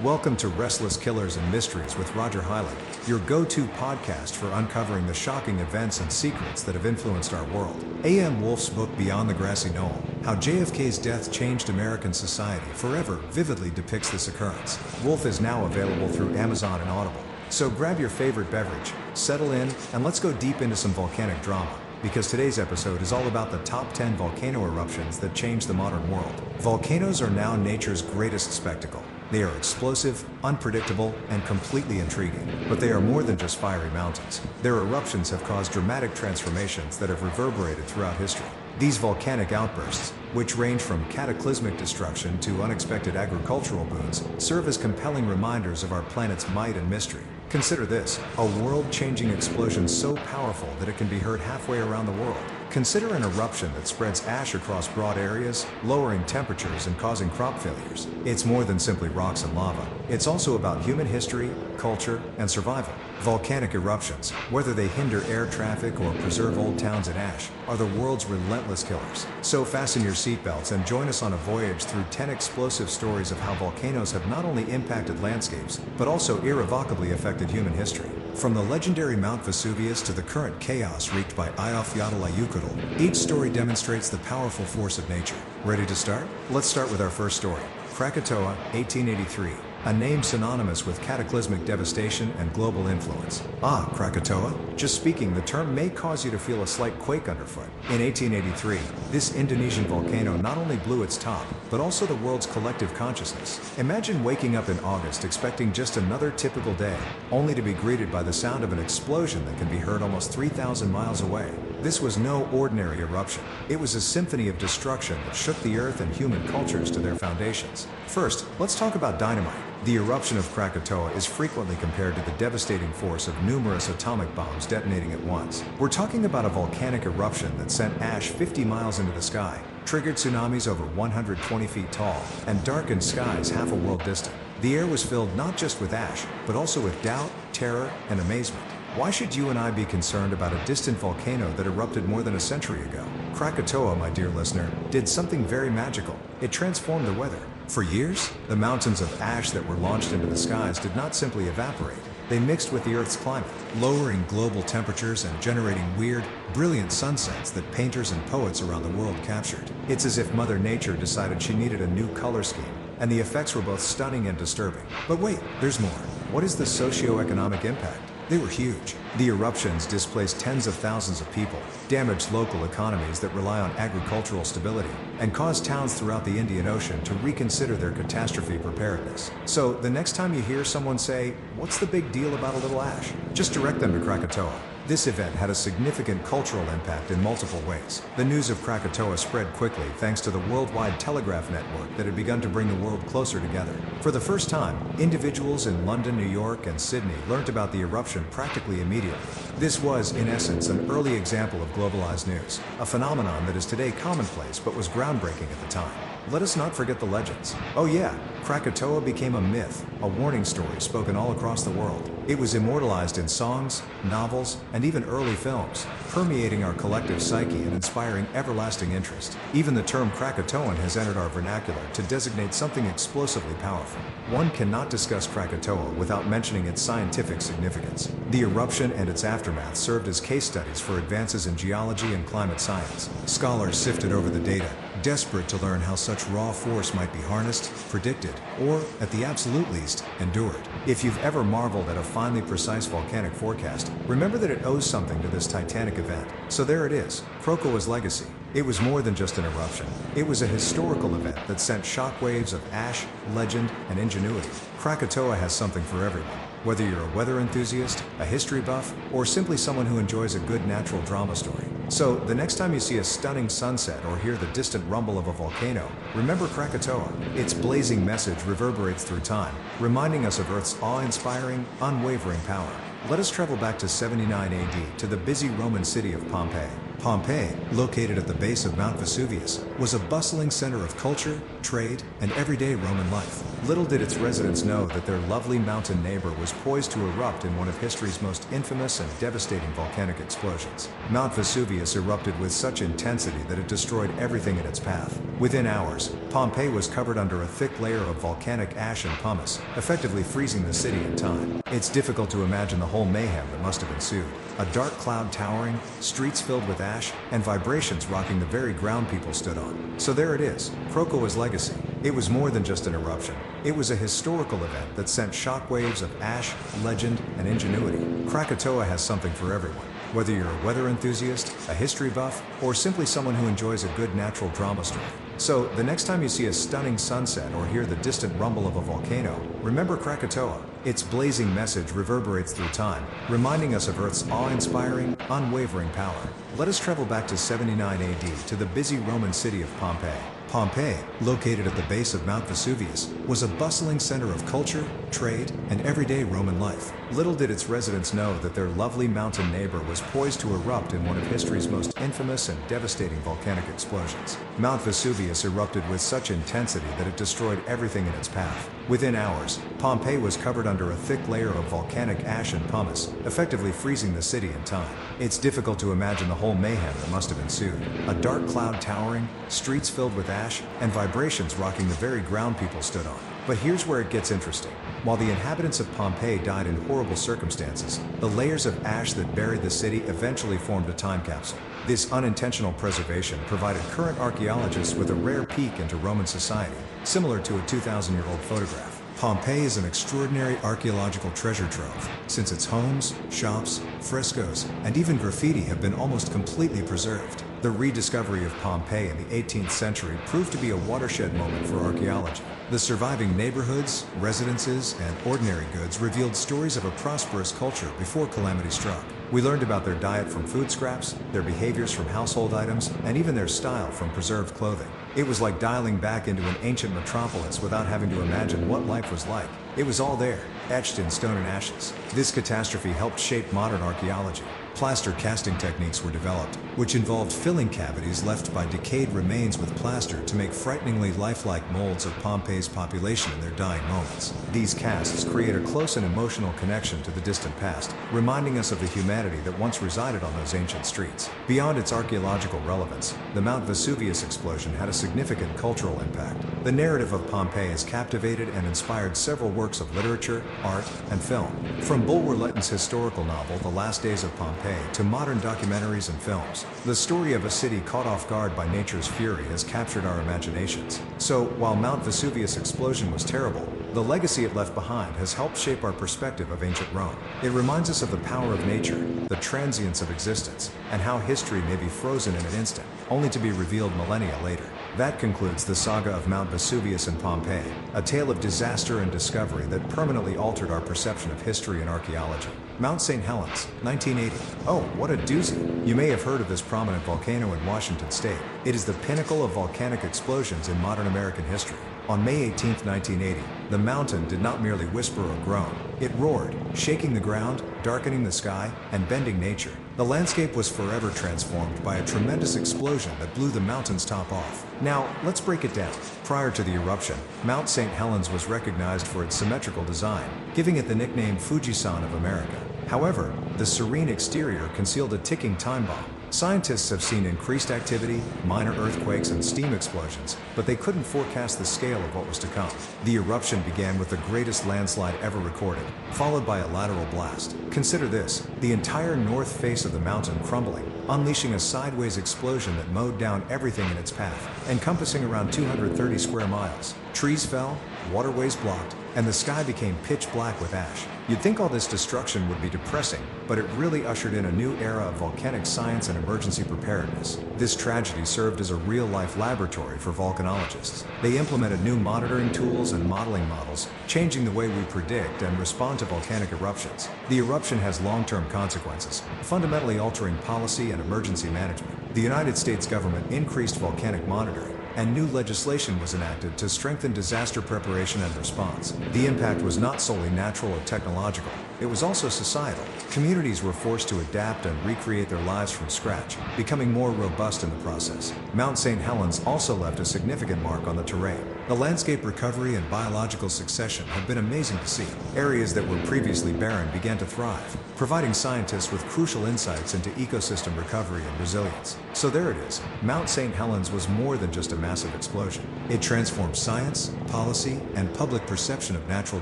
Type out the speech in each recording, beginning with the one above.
Welcome to Restless Killers and Mysteries with Roger Hyland, your go-to podcast for uncovering the shocking events and secrets that have influenced our world. A.M. Wolf's book Beyond the Grassy Knoll, How JFK's Death Changed American Society Forever vividly depicts this occurrence. Wolf is now available through Amazon and Audible. So grab your favorite beverage, settle in, and let's go deep into some volcanic drama. Because today's episode is all about the top 10 volcano eruptions that changed the modern world. Volcanoes are now nature's greatest spectacle. They are explosive, unpredictable, and completely intriguing. But they are more than just fiery mountains. Their eruptions have caused dramatic transformations that have reverberated throughout history. These volcanic outbursts, which range from cataclysmic destruction to unexpected agricultural boons, serve as compelling reminders of our planet's might and mystery. Consider this, a world-changing explosion so powerful that it can be heard halfway around the world. Consider an eruption that spreads ash across broad areas, lowering temperatures and causing crop failures. It's more than simply rocks and lava. It's also about human history, culture, and survival. Volcanic eruptions, whether they hinder air traffic or preserve old towns in ash, are the world's relentless killers. So fasten your seatbelts and join us on a voyage through 10 explosive stories of how volcanoes have not only impacted landscapes, but also irrevocably affected human history. From the legendary Mount Vesuvius to the current chaos wreaked by Eyjafjallajökull, each story demonstrates the powerful force of nature. Ready to start? Let's start with our first story. Krakatoa, 1883. A name synonymous with cataclysmic devastation and global influence. Ah, Krakatoa? Just speaking, the term may cause you to feel a slight quake underfoot. In 1883, this Indonesian volcano not only blew its top, but also the world's collective consciousness. Imagine waking up in August expecting just another typical day, only to be greeted by the sound of an explosion that can be heard almost 3,000 miles away. This was no ordinary eruption. It was a symphony of destruction that shook the earth and human cultures to their foundations. First, let's talk about dynamite. The eruption of Krakatoa is frequently compared to the devastating force of numerous atomic bombs detonating at once. We're talking about a volcanic eruption that sent ash 50 miles into the sky, triggered tsunamis over 120 feet tall, and darkened skies half a world distant. The air was filled not just with ash, but also with doubt, terror, and amazement. Why should you and I be concerned about a distant volcano that erupted more than a century ago? Krakatoa, my dear listener, did something very magical. It transformed the weather. For years, the mountains of ash that were launched into the skies did not simply evaporate. They mixed with the Earth's climate, lowering global temperatures and generating weird, brilliant sunsets that painters and poets around the world captured. It's as if Mother Nature decided she needed a new color scheme, and the effects were both stunning and disturbing. But wait, there's more. What is the socio-economic impact? They were huge. The eruptions displaced tens of thousands of people, damaged local economies that rely on agricultural stability, and caused towns throughout the Indian Ocean to reconsider their catastrophe preparedness. So, the next time you hear someone say, "What's the big deal about a little ash?" just direct them to Krakatoa. This event had a significant cultural impact in multiple ways. The news of Krakatoa spread quickly thanks to the worldwide telegraph network that had begun to bring the world closer together. For the first time, individuals in London, New York, and Sydney learned about the eruption practically immediately. This was, in essence, an early example of globalized news, a phenomenon that is today commonplace but was groundbreaking at the time. Let us not forget the legends. Oh yeah, Krakatoa became a myth, a warning story spoken all across the world. It was immortalized in songs, novels, and even early films, permeating our collective psyche and inspiring everlasting interest. Even the term Krakatoan has entered our vernacular to designate something explosively powerful. One cannot discuss Krakatoa without mentioning its scientific significance. The eruption and its aftermath served as case studies for advances in geology and climate science. Scholars sifted over the data, desperate to learn how such raw force might be harnessed, predicted, or, at the absolute least, endured. If you've ever marveled at a finely precise volcanic forecast, remember that it owes something to this titanic event. So there it is, Krakatoa's legacy. It was more than just an eruption. It was a historical event that sent shockwaves of ash, legend, and ingenuity. Krakatoa has something for everyone. Whether you're a weather enthusiast, a history buff, or simply someone who enjoys a good natural drama story. So, the next time you see a stunning sunset or hear the distant rumble of a volcano, remember Krakatoa. Its blazing message reverberates through time, reminding us of Earth's awe-inspiring, unwavering power. Let us travel back to 79 AD to the busy Roman city of Pompeii. Pompeii, located at the base of Mount Vesuvius, was a bustling center of culture, trade, and everyday Roman life. Little did its residents know that their lovely mountain neighbor was poised to erupt in one of history's most infamous and devastating volcanic explosions. Mount Vesuvius erupted with such intensity that it destroyed everything in its path. Within hours, Pompeii was covered under a thick layer of volcanic ash and pumice, effectively freezing the city in time. It's difficult to imagine the whole mayhem that must have ensued. A dark cloud towering, streets filled with ash, and vibrations rocking the very ground people stood on. So there it is, Krakatoa's legacy. It was more than just an eruption. It was a historical event that sent shockwaves of ash, legend, and ingenuity. Krakatoa has something for everyone. Whether you're a weather enthusiast, a history buff, or simply someone who enjoys a good natural drama story. So, the next time you see a stunning sunset or hear the distant rumble of a volcano, remember Krakatoa. Its blazing message reverberates through time, reminding us of Earth's awe-inspiring, unwavering power. Let us travel back to 79 AD to the busy Roman city of Pompeii. Pompeii, located at the base of Mount Vesuvius, was a bustling center of culture, trade, and everyday Roman life. Little did its residents know that their lovely mountain neighbor was poised to erupt in one of history's most infamous and devastating volcanic explosions. Mount Vesuvius erupted with such intensity that it destroyed everything in its path. Within hours, Pompeii was covered under a thick layer of volcanic ash and pumice, effectively freezing the city in time. It's difficult to imagine the whole mayhem that must have ensued. A dark cloud towering, streets filled with ash, and vibrations rocking the very ground people stood on. But here's where it gets interesting. While the inhabitants of Pompeii died in horrible circumstances, the layers of ash that buried the city eventually formed a time capsule. This unintentional preservation provided current archaeologists with a rare peek into Roman society, similar to a 2,000-year-old photograph. Pompeii is an extraordinary archaeological treasure trove, since its homes, shops, frescoes, and even graffiti have been almost completely preserved. The rediscovery of Pompeii in the 18th century proved to be a watershed moment for archaeology. The surviving neighborhoods, residences, and ordinary goods revealed stories of a prosperous culture before calamity struck. We learned about their diet from food scraps, their behaviors from household items, and even their style from preserved clothing. It was like dialing back into an ancient metropolis without having to imagine what life was like. It was all there, etched in stone and ashes. This catastrophe helped shape modern archaeology. Plaster casting techniques were developed, which involved filling cavities left by decayed remains with plaster to make frighteningly lifelike molds of Pompeii's population in their dying moments. These casts create a close and emotional connection to the distant past, reminding us of the humanity that once resided on those ancient streets. Beyond its archaeological relevance, the Mount Vesuvius explosion had a significant cultural impact. The narrative of Pompeii has captivated and inspired several works of literature, art, and film. From Bulwer Lytton's historical novel The Last Days of Pompeii to modern documentaries and films, the story of a city caught off guard by nature's fury has captured our imaginations. So, while Mount Vesuvius' explosion was terrible, the legacy it left behind has helped shape our perspective of ancient Rome. It reminds us of the power of nature, the transience of existence, and how history may be frozen in an instant, only to be revealed millennia later. That concludes the saga of Mount Vesuvius and Pompeii, a tale of disaster and discovery that permanently altered our perception of history and archaeology. Mount St. Helens, 1980. Oh, what a doozy. You may have heard of this prominent volcano in Washington state. It is the pinnacle of volcanic explosions in modern American history. On May 18, 1980, the mountain did not merely whisper or groan. It roared, shaking the ground, darkening the sky, and bending nature. The landscape was forever transformed by a tremendous explosion that blew the mountain's top off. Now, let's break it down. Prior to the eruption, Mount St. Helens was recognized for its symmetrical design, giving it the nickname Fujisan of America. However, the serene exterior concealed a ticking time bomb. Scientists have seen increased activity, minor earthquakes, and steam explosions, but they couldn't forecast the scale of what was to come. The eruption began with the greatest landslide ever recorded, followed by a lateral blast. Consider this, the entire north face of the mountain crumbling, unleashing a sideways explosion that mowed down everything in its path, encompassing around 230 square miles. Trees fell, waterways blocked, and the sky became pitch black with ash. You'd think all this destruction would be depressing, but it really ushered in a new era of volcanic science and emergency preparedness. This tragedy served as a real-life laboratory for volcanologists. They implemented new monitoring tools and modeling models, changing the way we predict and respond to volcanic eruptions. The eruption has long-term consequences, fundamentally altering policy and emergency management. The United States government increased volcanic monitoring, and new legislation was enacted to strengthen disaster preparation and response. The impact was not solely natural or technological, it was also societal. Communities were forced to adapt and recreate their lives from scratch, becoming more robust in the process. Mount St. Helens also left a significant mark on the terrain. The landscape recovery and biological succession have been amazing to see. Areas that were previously barren began to thrive, providing scientists with crucial insights into ecosystem recovery and resilience. So there it is. Mount St. Helens was more than just a massive explosion. It transformed science, policy, and public perception of natural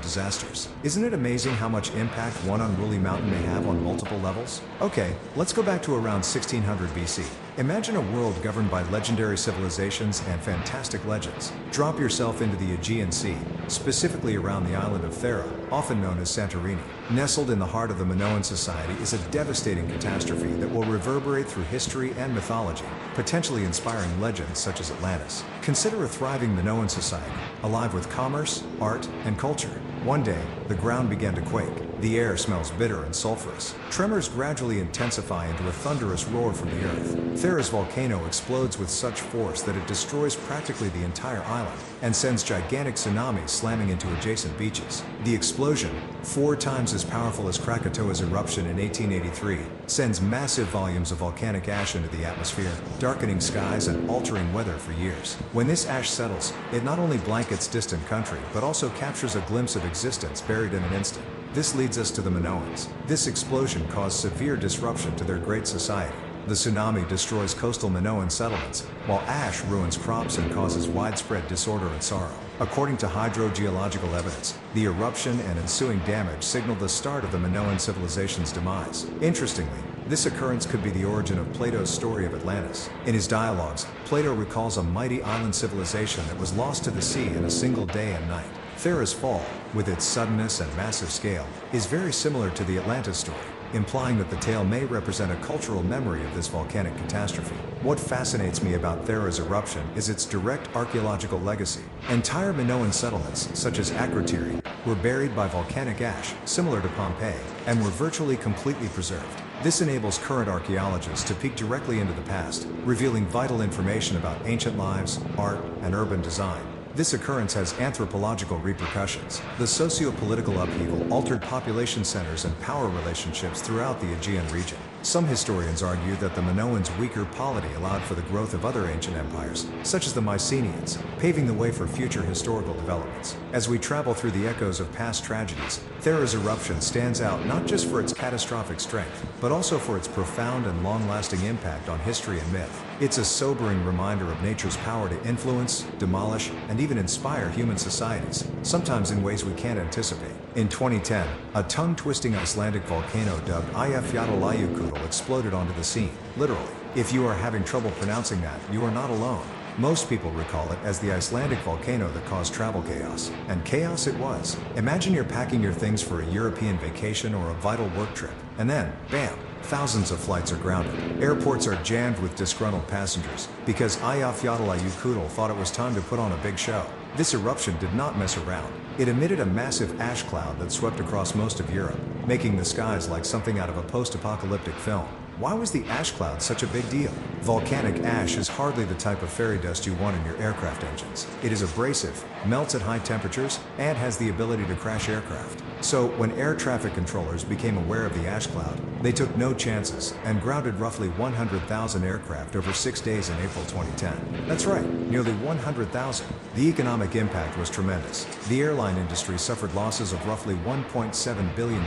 disasters. Isn't it amazing how much impact one unruly mountain may have on multiple levels? Okay, let's go back to around 1600 BC. Imagine a world governed by legendary civilizations and fantastic legends. Drop yourself into the Aegean Sea, specifically around the island of Thera, often known as Santorini. Nestled in the heart of the Minoan society is a devastating catastrophe that will reverberate through history and mythology, potentially inspiring legends such as Atlantis. Consider a thriving Minoan society, alive with commerce, art, and culture. One day, the ground began to quake. The air smells bitter and sulfurous. Tremors gradually intensify into a thunderous roar from the earth. Thera's volcano explodes with such force that it destroys practically the entire island and sends gigantic tsunamis slamming into adjacent beaches. The explosion, 4 times as powerful as Krakatoa's eruption in 1883, sends massive volumes of volcanic ash into the atmosphere, darkening skies and altering weather for years. When this ash settles, it not only blankets distant country but also captures a glimpse of existence buried in an instant. This leads us to the Minoans. This explosion caused severe disruption to their great society. The tsunami destroys coastal Minoan settlements, while ash ruins crops and causes widespread disorder and sorrow. According to hydrogeological evidence, the eruption and ensuing damage signaled the start of the Minoan civilization's demise. Interestingly, this occurrence could be the origin of Plato's story of Atlantis. In his dialogues, Plato recalls a mighty island civilization that was lost to the sea in a single day and night. Thera's fall, with its suddenness and massive scale, is very similar to the Atlantis story, implying that the tale may represent a cultural memory of this volcanic catastrophe. What fascinates me about Thera's eruption is its direct archaeological legacy. Entire Minoan settlements, such as Akrotiri, were buried by volcanic ash, similar to Pompeii, and were virtually completely preserved. This enables current archaeologists to peek directly into the past, revealing vital information about ancient lives, art, and urban design. This occurrence has anthropological repercussions. The socio-political upheaval altered population centers and power relationships throughout the Aegean region. Some historians argue that the Minoans' weaker polity allowed for the growth of other ancient empires, such as the Mycenaeans, paving the way for future historical developments. As we travel through the echoes of past tragedies, Thera's eruption stands out not just for its catastrophic strength, but also for its profound and long-lasting impact on history and myth. It's a sobering reminder of nature's power to influence, demolish, and even inspire human societies, sometimes in ways we can't anticipate. In 2010, a tongue-twisting Icelandic volcano dubbed Eyjafjallajökull exploded onto the scene, literally. If you are having trouble pronouncing that, you are not alone. Most people recall it as the Icelandic volcano that caused travel chaos. And chaos it was. Imagine you're packing your things for a European vacation or a vital work trip, and then, bam! Thousands of flights are grounded. Airports are jammed with disgruntled passengers because Eyjafjallajökull thought it was time to put on a big show. This eruption did not mess around. It emitted a massive ash cloud that swept across most of Europe, making the skies like something out of a post-apocalyptic film. Why was the ash cloud such a big deal? Volcanic ash is hardly the type of fairy dust you want in your aircraft engines. It is abrasive, melts at high temperatures, and has the ability to crash aircraft. So, when air traffic controllers became aware of the ash cloud, they took no chances and grounded roughly 100,000 aircraft over 6 days in April 2010. That's right, nearly 100,000. The economic impact was tremendous. The airline industry suffered losses of roughly $1.7 billion.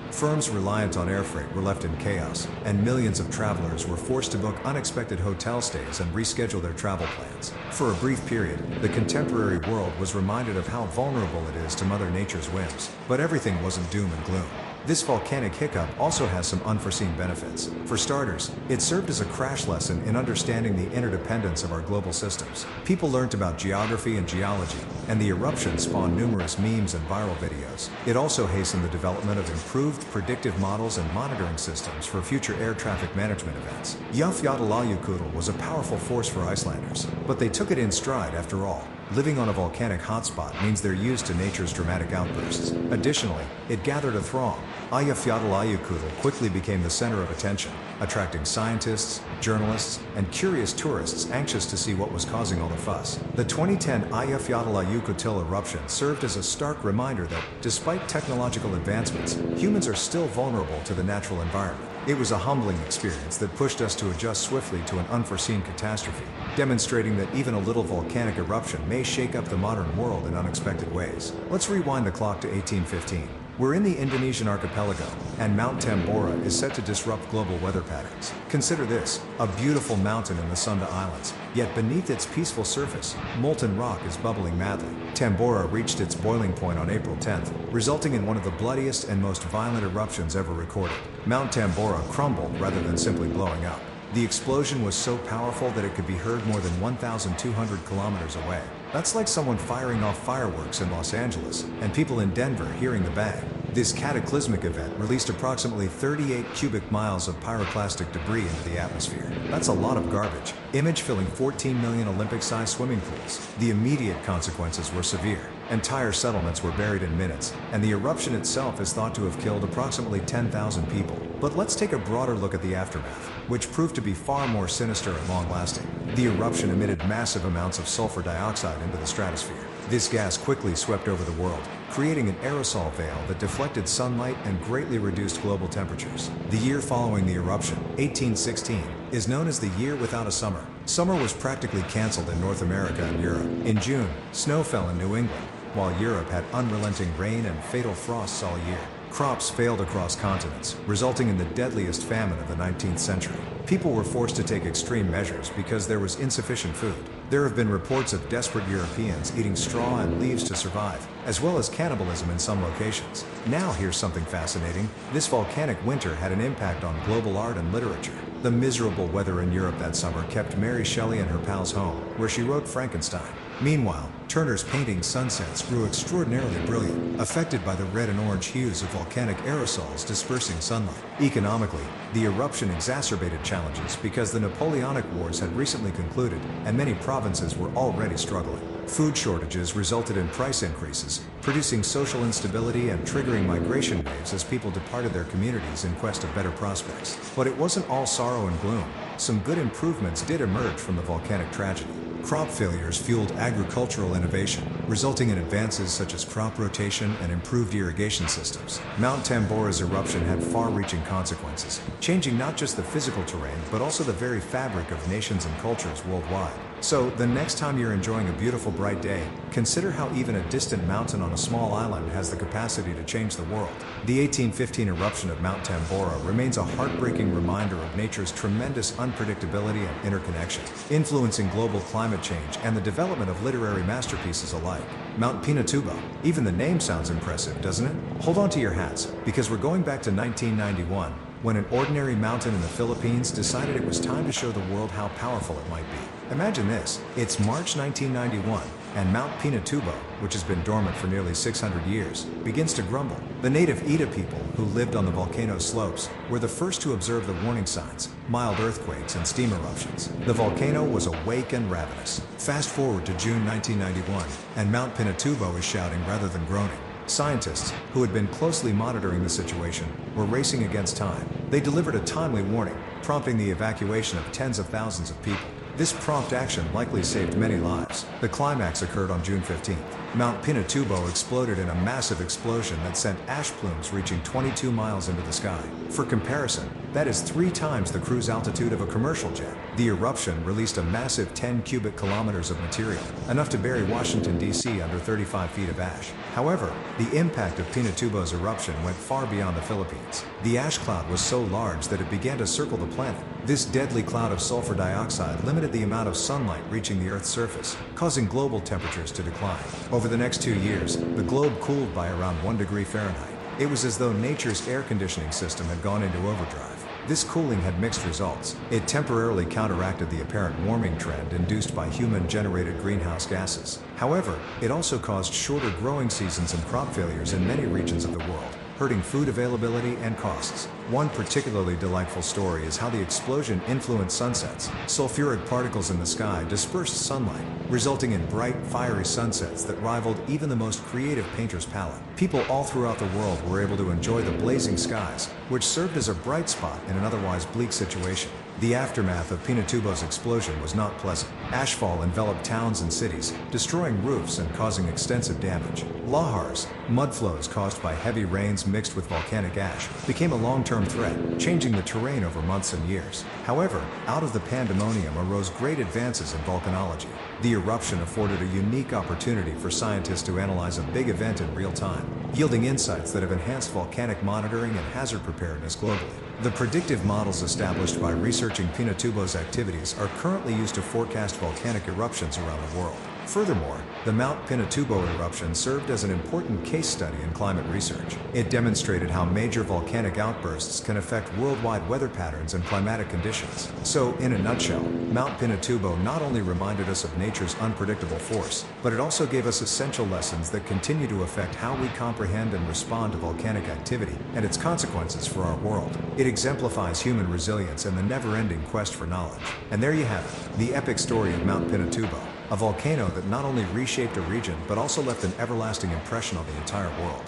Firms reliant on air freight were left in chaos, and millions of travelers were forced to book unexpected hotel stays and reschedule their travel plans. For a brief period, the contemporary world was reminded of how vulnerable it is to Mother Nature's whims. But everything wasn't doom and gloom. This volcanic hiccup also has some unforeseen benefits. For starters, it served as a crash lesson in understanding the interdependence of our global systems. People learned about geography and geology, and the eruption spawned numerous memes and viral videos. It also hastened the development of improved predictive models and monitoring systems for future air traffic management events. Eyjafjallajökull was a powerful force for Icelanders, but they took it in stride after all. Living on a volcanic hotspot means they're used to nature's dramatic outbursts. Additionally, it gathered a throng. Eyjafjallajökull quickly became the center of attention, attracting scientists, journalists, and curious tourists anxious to see what was causing all the fuss. The 2010 Eyjafjallajökull eruption served as a stark reminder that, despite technological advancements, humans are still vulnerable to the natural environment. It was a humbling experience that pushed us to adjust swiftly to an unforeseen catastrophe, demonstrating that even a little volcanic eruption may shake up the modern world in unexpected ways. Let's rewind the clock to 1815. We're in the Indonesian archipelago, and Mount Tambora is set to disrupt global weather patterns. Consider this, a beautiful mountain in the Sunda Islands, yet beneath its peaceful surface, molten rock is bubbling madly. Tambora reached its boiling point on April 10th, resulting in one of the bloodiest and most violent eruptions ever recorded. Mount Tambora crumbled rather than simply blowing up. The explosion was so powerful that it could be heard more than 1,200 kilometers away. That's like someone firing off fireworks in Los Angeles, and people in Denver hearing the bang. This cataclysmic event released approximately 38 cubic miles of pyroclastic debris into the atmosphere. That's a lot of garbage. Image filling 14 million Olympic-sized swimming pools. The immediate consequences were severe. Entire settlements were buried in minutes, and the eruption itself is thought to have killed approximately 10,000 people. But let's take a broader look at the aftermath, which proved to be far more sinister and long-lasting. The eruption emitted massive amounts of sulfur dioxide into the stratosphere. This gas quickly swept over the world, creating an aerosol veil that deflected sunlight and greatly reduced global temperatures. The year following the eruption, 1816, is known as the year without a summer. Summer was practically canceled in North America and Europe. In June, snow fell in New England, while Europe had unrelenting rain and fatal frosts all year. Crops failed across continents, resulting in the deadliest famine of the 19th century. People were forced to take extreme measures because there was insufficient food. There have been reports of desperate Europeans eating straw and leaves to survive, as well as cannibalism in some locations. Now here's something fascinating. This volcanic winter had an impact on global art and literature. The miserable weather in Europe that summer kept Mary Shelley and her pals home, where she wrote Frankenstein. Meanwhile, Turner's painting Sunsets grew extraordinarily brilliant, affected by the red and orange hues of volcanic aerosols dispersing sunlight. Economically, the eruption exacerbated challenges because the Napoleonic Wars had recently concluded, and many provinces were already struggling. Food shortages resulted in price increases, producing social instability and triggering migration waves as people departed their communities in quest of better prospects. But it wasn't all sorrow and gloom. Some good improvements did emerge from the volcanic tragedy. Crop failures fueled agricultural innovation, resulting in advances such as crop rotation and improved irrigation systems. Mount Tambora's eruption had far-reaching consequences, changing not just the physical terrain but also the very fabric of nations and cultures worldwide. So, the next time you're enjoying a beautiful bright day, consider how even a distant mountain on a small island has the capacity to change the world. The 1815 eruption of Mount Tambora remains a heartbreaking reminder of nature's tremendous unpredictability and interconnection, influencing global climate change and the development of literary masterpieces alike. Mount Pinatubo. Even the name sounds impressive, doesn't it? Hold on to your hats, because we're going back to 1991, when an ordinary mountain in the Philippines decided it was time to show the world how powerful it might be. Imagine this, it's March 1991, and Mount Pinatubo, which has been dormant for nearly 600 years, begins to grumble. The native Ida people, who lived on the volcano's slopes, were the first to observe the warning signs, mild earthquakes and steam eruptions. The volcano was awake and ravenous. Fast forward to June 1991, and Mount Pinatubo is shouting rather than groaning. Scientists, who had been closely monitoring the situation, were racing against time. They delivered a timely warning, prompting the evacuation of tens of thousands of people. This prompt action likely saved many lives. The climax occurred on June 15th. Mount Pinatubo exploded in a massive explosion that sent ash plumes reaching 22 miles into the sky. For comparison, that is 3 times the cruise altitude of a commercial jet. The eruption released a massive 10 cubic kilometers of material, enough to bury Washington, D.C. under 35 feet of ash. However, the impact of Pinatubo's eruption went far beyond the Philippines. The ash cloud was so large that it began to circle the planet. This deadly cloud of sulfur dioxide limited the amount of sunlight reaching the Earth's surface, causing global temperatures to decline. Over the next 2 years, the globe cooled by around 1 degree Fahrenheit. It was as though nature's air conditioning system had gone into overdrive. This cooling had mixed results. It temporarily counteracted the apparent warming trend induced by human-generated greenhouse gases. However, it also caused shorter growing seasons and crop failures in many regions of the world, hurting food availability and costs. One particularly delightful story is how the explosion influenced sunsets. Sulfuric particles in the sky dispersed sunlight, resulting in bright, fiery sunsets that rivaled even the most creative painter's palette. People all throughout the world were able to enjoy the blazing skies, which served as a bright spot in an otherwise bleak situation. The aftermath of Pinatubo's explosion was not pleasant. Ashfall enveloped towns and cities, destroying roofs and causing extensive damage. Lahars, mudflows caused by heavy rains mixed with volcanic ash, became a long-term threat, changing the terrain over months and years. However, out of the pandemonium arose great advances in volcanology. The eruption afforded a unique opportunity for scientists to analyze a big event in real time, yielding insights that have enhanced volcanic monitoring and hazard preparedness globally. The predictive models established by researching Pinatubo's activities are currently used to forecast volcanic eruptions around the world. Furthermore, the Mount Pinatubo eruption served as an important case study in climate research. It demonstrated how major volcanic outbursts can affect worldwide weather patterns and climatic conditions. So, in a nutshell, Mount Pinatubo not only reminded us of nature's unpredictable force, but it also gave us essential lessons that continue to affect how we comprehend and respond to volcanic activity and its consequences for our world. It exemplifies human resilience and the never-ending quest for knowledge. And there you have it, the epic story of Mount Pinatubo, a volcano that not only reshaped a region but also left an everlasting impression on the entire world.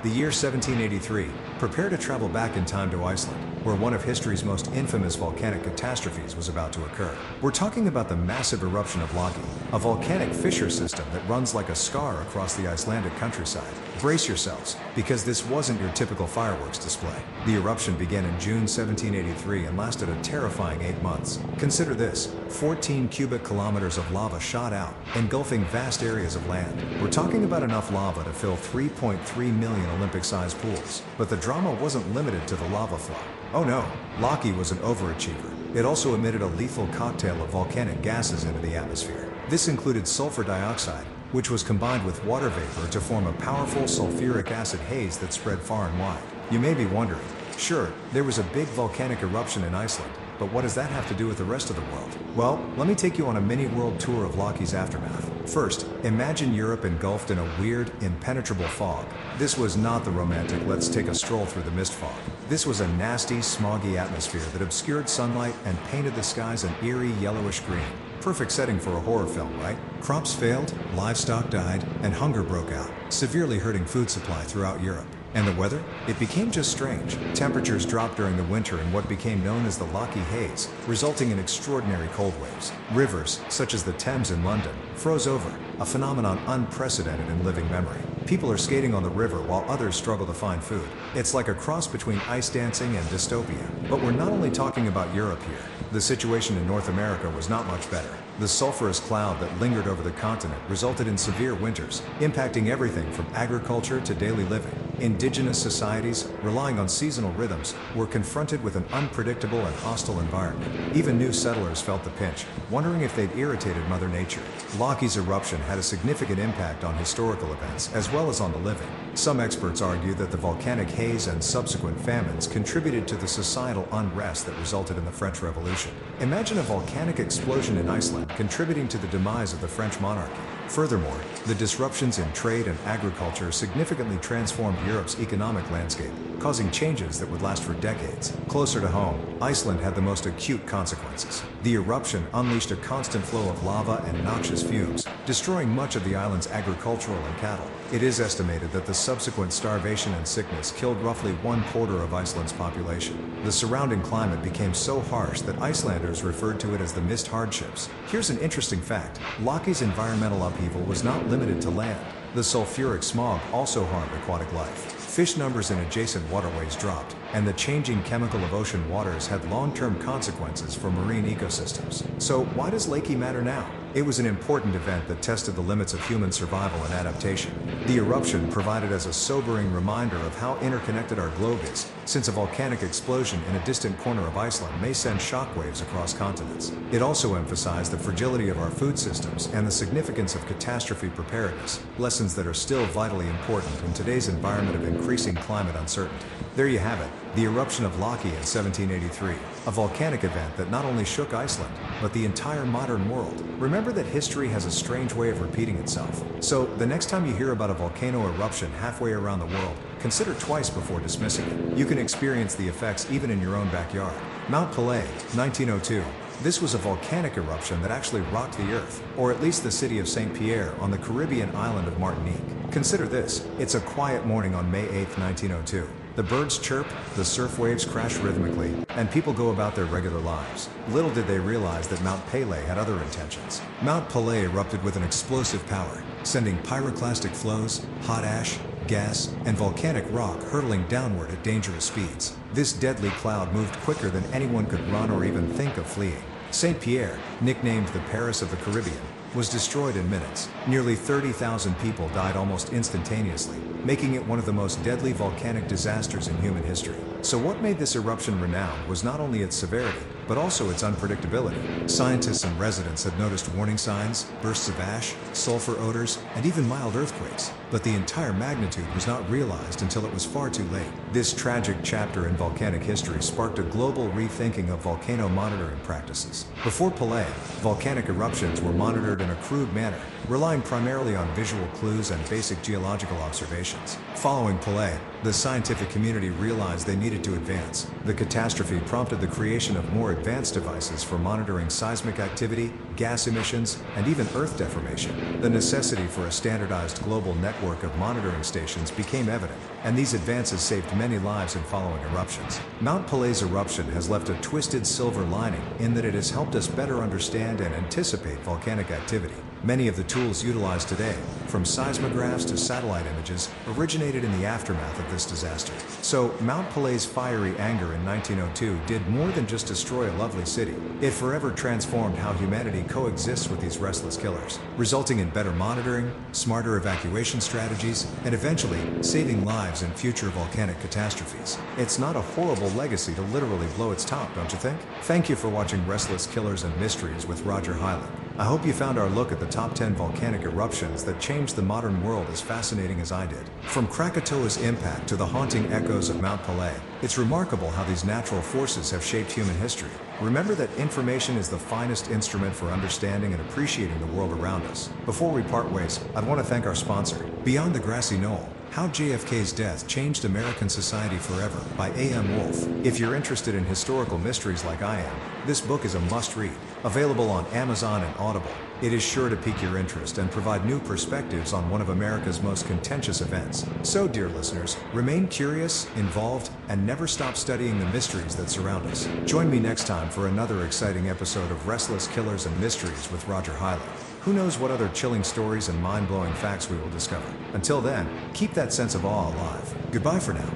The year 1783. Prepare to travel back in time to Iceland, where one of history's most infamous volcanic catastrophes was about to occur. We're talking about the massive eruption of Loki, a volcanic fissure system that runs like a scar across the Icelandic countryside. Brace yourselves, because this wasn't your typical fireworks display. The eruption began in June 1783 and lasted a terrifying 8 months. Consider this: 14 cubic kilometers of lava shot out, engulfing vast areas of land. We're talking about enough lava to fill 3.3 million Olympic-sized pools. But the drama wasn't limited to the lava flow. Oh no, Loki was an overachiever. It also emitted a lethal cocktail of volcanic gases into the atmosphere. This included sulfur dioxide, which was combined with water vapor to form a powerful sulfuric acid haze that spread far and wide. You may be wondering, sure, there was a big volcanic eruption in Iceland, but what does that have to do with the rest of the world? Well, let me take you on a mini-world tour of Loki's aftermath. First, imagine Europe engulfed in a weird, impenetrable fog. This was not the romantic "let's take a stroll through the mist" fog. This was a nasty, smoggy atmosphere that obscured sunlight and painted the skies an eerie yellowish green. Perfect setting for a horror film, right? Crops failed, livestock died, and hunger broke out, severely hurting food supply throughout Europe. And the weather? It became just strange. Temperatures dropped during the winter in what became known as the Loki haze, resulting in extraordinary cold waves. Rivers, such as the Thames in London, froze over, a phenomenon unprecedented in living memory. People are skating on the river while others struggle to find food. It's like a cross between ice dancing and dystopia. But we're not only talking about Europe here. The situation in North America was not much better. The sulfurous cloud that lingered over the continent resulted in severe winters, impacting everything from agriculture to daily living. Indigenous societies, relying on seasonal rhythms, were confronted with an unpredictable and hostile environment. Even new settlers felt the pinch, wondering if they'd irritated Mother Nature. Loki's eruption had a significant impact on historical events as well as on the living. Some experts argue that the volcanic haze and subsequent famines contributed to the societal unrest that resulted in the French Revolution. Imagine a volcanic explosion in Iceland contributing to the demise of the French monarchy. Furthermore, the disruptions in trade and agriculture significantly transformed Europe's economic landscape, causing changes that would last for decades. Closer to home, Iceland had the most acute consequences. The eruption unleashed a constant flow of lava and noxious fumes, destroying much of the island's agricultural and cattle. It is estimated that the subsequent starvation and sickness killed roughly 1/4 of Iceland's population. The surrounding climate became so harsh that Icelanders referred to it as the mist hardships. Here's an interesting fact: Loki's environmental upheaval was not limited to land. The sulfuric smog also harmed aquatic life. Fish numbers in adjacent waterways dropped, and the changing chemical of ocean waters had long-term consequences for marine ecosystems. So why does Loki matter now? It was an important event that tested the limits of human survival and adaptation. The eruption provided as a sobering reminder of how interconnected our globe is, since a volcanic explosion in a distant corner of Iceland may send shockwaves across continents. It also emphasized the fragility of our food systems and the significance of catastrophe preparedness, lessons that are still vitally important in today's environment of increasing climate uncertainty. There you have it, the eruption of Laki in 1783, a volcanic event that not only shook Iceland, but the entire modern world. Remember that history has a strange way of repeating itself. So, the next time you hear about a volcano eruption halfway around the world, consider twice before dismissing it. You can experience the effects even in your own backyard. Mount Pelée, 1902. This was a volcanic eruption that actually rocked the earth, or at least the city of St. Pierre on the Caribbean island of Martinique. Consider this, it's a quiet morning on May 8, 1902. The birds chirp, the surf waves crash rhythmically, and people go about their regular lives. Little did they realize that Mount Pelée had other intentions. Mount Pelée erupted with an explosive power, sending pyroclastic flows, hot ash, gas, and volcanic rock hurtling downward at dangerous speeds. This deadly cloud moved quicker than anyone could run or even think of fleeing. St. Pierre, nicknamed the Paris of the Caribbean, was destroyed in minutes. Nearly 30,000 people died almost instantaneously, making it one of the most deadly volcanic disasters in human history. So what made this eruption renowned was not only its severity, but also its unpredictability. Scientists and residents had noticed warning signs, bursts of ash, sulfur odors, and even mild earthquakes, but the entire magnitude was not realized until it was far too late. This tragic chapter in volcanic history sparked a global rethinking of volcano monitoring practices. Before Pelée, volcanic eruptions were monitored in a crude manner, relying primarily on visual clues and basic geological observations. Following Pelée, the scientific community realized they needed to advance. The catastrophe prompted the creation of more advanced devices for monitoring seismic activity, gas emissions, and even earth deformation. The necessity for a standardized global network of monitoring stations became evident, and these advances saved many lives in following eruptions. Mount Pelé's eruption has left a twisted silver lining in that it has helped us better understand and anticipate volcanic activity. Many of the tools utilized today, from seismographs to satellite images, originated in the aftermath of this disaster. So, Mount Pelé's fiery anger in 1902 did more than just destroy a lovely city. It forever transformed how humanity coexists with these restless killers, resulting in better monitoring, smarter evacuation strategies, and eventually, saving lives in future volcanic catastrophes. It's not a horrible legacy to literally blow its top, don't you think? Thank you for watching Restless Killers and Mysteries with Roger Hyland. I hope you found our look at the top 10 volcanic eruptions that changed the modern world as fascinating as I did. From Krakatoa's impact to the haunting echoes of Mount Pelée, it's remarkable how these natural forces have shaped human history. Remember that information is the finest instrument for understanding and appreciating the world around us. Before we part ways, I'd want to thank our sponsor, Beyond the Grassy Knoll: How JFK's Death Changed American Society Forever by A.M. Wolfe. If you're interested in historical mysteries like I am, this book is a must-read. Available on Amazon and Audible, it is sure to pique your interest and provide new perspectives on one of America's most contentious events. So, dear listeners, remain curious, involved, and never stop studying the mysteries that surround us. Join me next time for another exciting episode of Restless Killers and Mysteries with Roger Hyland. Who knows what other chilling stories and mind-blowing facts we will discover. Until then, keep that sense of awe alive. Goodbye for now.